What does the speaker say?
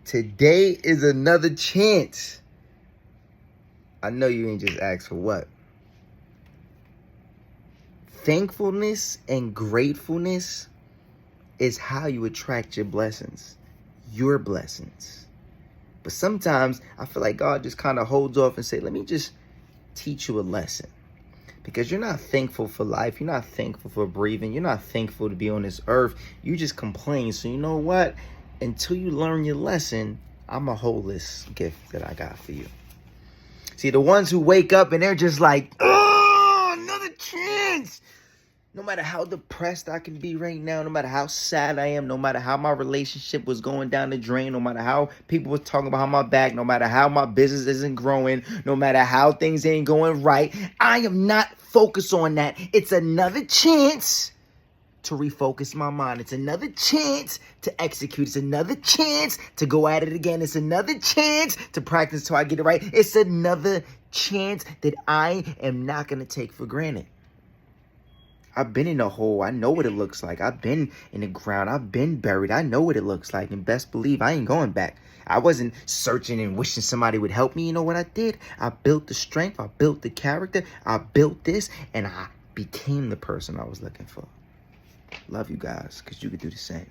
Today is another chance. I know you ain't just asked for what. Thankfulness and gratefulness is how you attract your blessings. Your blessings. But sometimes I feel like God just kind of holds off and say, let me just teach you a lesson. Because you're not thankful for life. You're not thankful for breathing. You're not thankful to be on this earth. You just complain. So you know what? Until you learn your lesson, I'm going to hold this gift that I got for you. See, the ones who wake up and they're just like, oh, another chance. No matter how depressed I can be right now, no matter how sad I am, no matter how my relationship was going down the drain, no matter how people were talking behind my back, no matter how my business isn't growing, no matter how things ain't going right, I am not focused on that. It's another chance to refocus my mind. It's another chance to execute. It's another chance to go at it again. It's another chance to practice till I get it right. It's another chance that I am not going to take for granted. I've been in a hole. I know what it looks like. I've been in the ground. I've been buried. I know what it looks like. And best believe I ain't going back. I wasn't searching and wishing somebody would help me. You know what I did? I built the strength. I built the character. I built this. And I became the person I was looking for. Love you guys, because you could do the same.